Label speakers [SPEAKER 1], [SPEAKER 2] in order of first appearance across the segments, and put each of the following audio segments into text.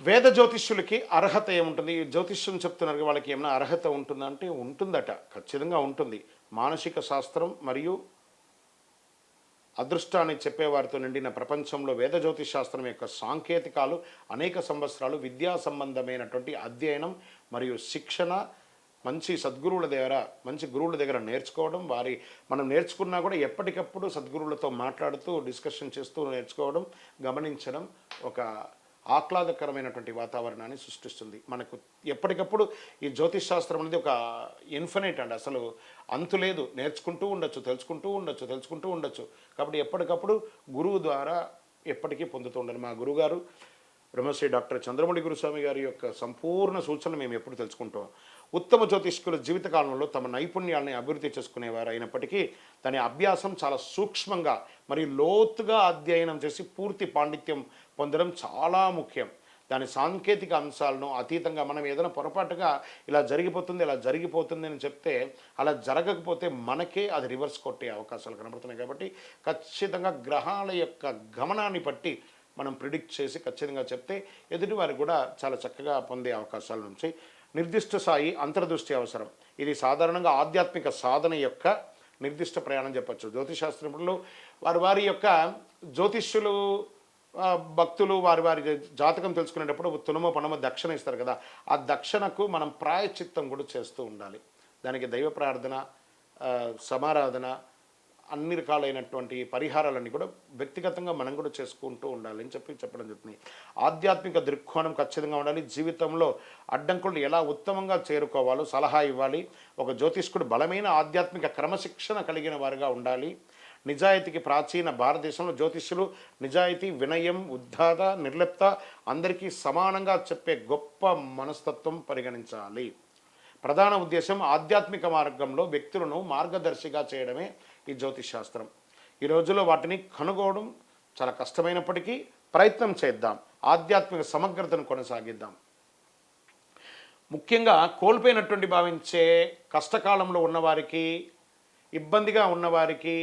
[SPEAKER 1] వేద జ్యోతిష్యులకి అర్హత ఏముంటుంది? ఈ జ్యోతిష్యం చెప్తున్నారు వాళ్ళకి ఏమైనా అర్హత ఉంటుందా అంటే ఉంటుందట. ఖచ్చితంగా ఉంటుంది. మానసిక శాస్త్రం మరియు అదృష్టాన్ని చెప్పేవారితో నిండిన ప్రపంచంలో వేద జ్యోతిష్ శాస్త్రం యొక్క సాంకేతికాలు అనేక సంవత్సరాలు విద్యా సంబంధమైనటువంటి అధ్యయనం మరియు శిక్షణ మంచి సద్గురువుల దగ్గర మంచి గురువుల దగ్గర నేర్చుకోవడం మనం నేర్చుకున్నా కూడా ఎప్పటికప్పుడు సద్గురువులతో మాట్లాడుతూ డిస్కషన్ చేస్తూ నేర్చుకోవడం గమనించడం ఒక ఆహ్లాదకరమైనటువంటి వాతావరణాన్ని సృష్టిస్తుంది. మనకు ఎప్పటికప్పుడు ఈ జ్యోతిష్ శాస్త్రం అనేది ఒక ఇన్ఫినైట్ అండి. అసలు అంతు లేదు. నేర్చుకుంటూ ఉండొచ్చు, తెలుసుకుంటూ ఉండొచ్చు. కాబట్టి ఎప్పటికప్పుడు గురువు ద్వారా ఎప్పటికీ పొందుతూ ఉండాలి. మా గురుగారు బ్రహ్మశ్రీ డాక్టర్ చంద్రమౌళి గురుస్వామి గారి యొక్క సంపూర్ణ సూచనలు మేము ఎప్పుడు తెలుసుకుంటాం. ఉత్తమ జ్యోతిష్కుల జీవితకాలంలో తమ నైపుణ్యాలని అభివృద్ధి చేసుకునేవారు అయినప్పటికీ దాని అభ్యాసం చాలా సూక్ష్మంగా మరియు లోతుగా అధ్యయనం చేసి పూర్తి పాండిత్యం పొందడం చాలా ముఖ్యం. దాని సాంకేతిక అంశాలను అతీతంగా మనం ఏదైనా పొరపాటుగా ఇలా జరిగిపోతుంది అని చెప్తే అలా జరగకపోతే మనకే అది రివర్స్ కొట్టే అవకాశాలు కనబడుతున్నాయి. కాబట్టి ఖచ్చితంగా గ్రహాల యొక్క గమనాన్ని బట్టి మనం ప్రిడిక్ట్ చేసి ఖచ్చితంగా చెప్తే ఎదుటి వారికి కూడా చాలా చక్కగా పొందే అవకాశాల నుంచి నిర్దిష్ట స్థాయి అంతర్దృష్టి అవసరం. ఇది సాధారణంగా ఆధ్యాత్మిక సాధన యొక్క నిర్దిష్ట ప్రయాణం చెప్పచ్చు. జ్యోతిషాస్త్రంలో వారి యొక్క జ్యోతిష్యులు భక్తులు వారి జాతకం తెలుసుకునేటప్పుడు తునమో పనమో దక్షిణ ఇస్తారు కదా, ఆ దక్షిణకు మనం ప్రాయశ్చిత్తం కూడా చేస్తూ ఉండాలి. దానికి దైవ ప్రార్థన, సమారాధన, అన్ని రకాలైనటువంటి పరిహారాలన్నీ కూడా వ్యక్తిగతంగా మనం కూడా చేసుకుంటూ ఉండాలని చెప్పడం జరుగుతుంది. ఆధ్యాత్మిక దృక్కోణం ఖచ్చితంగా ఉండాలి. జీవితంలో అడ్డంకులను ఎలా ఉత్తమంగా చేరుకోవాలో సలహా ఇవ్వాలి. ఒక జ్యోతిష్కుడు బలమైన ఆధ్యాత్మిక క్రమశిక్షణ కలిగిన వారుగా ఉండాలి. నిజాయితీకి ప్రాచీన భారతదేశంలో జ్యోతిష్యులు నిజాయితీ, వినయం, ఉద్దాత, నిర్లిప్త అందరికీ సమానంగా చెప్పే గొప్ప మనస్తత్వం పరిగణించాలి. ప్రధాన ఉద్దేశం ఆధ్యాత్మిక మార్గంలో వ్యక్తులను మార్గదర్శిగా చేయడమే ఈ జ్యోతిష్ శాస్త్రం. ఈ రోజుల్లో వాటిని కనుగోవడం చాలా కష్టమైనప్పటికీ ప్రయత్నం చేద్దాం. ఆధ్యాత్మిక సమగ్రతను కొనసాగిద్దాం. ముఖ్యంగా కోల్పోయినటువంటి భావించే కష్టకాలంలో ఉన్నవారికి, ఇబ్బందిగా ఉన్నవారికి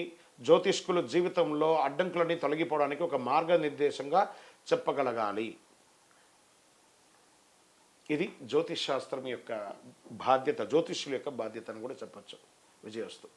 [SPEAKER 1] జ్యోతిష్కులు జీవితంలో అడ్డంకులన్నీ తొలగిపోవడానికి ఒక మార్గనిర్దేశంగా చెప్పగలగాలి. ఇది జ్యోతిష్ శాస్త్రం యొక్క బాధ్యత, జ్యోతిష్యుల యొక్క బాధ్యత అని కూడా చెప్పచ్చు. విజయస్తు.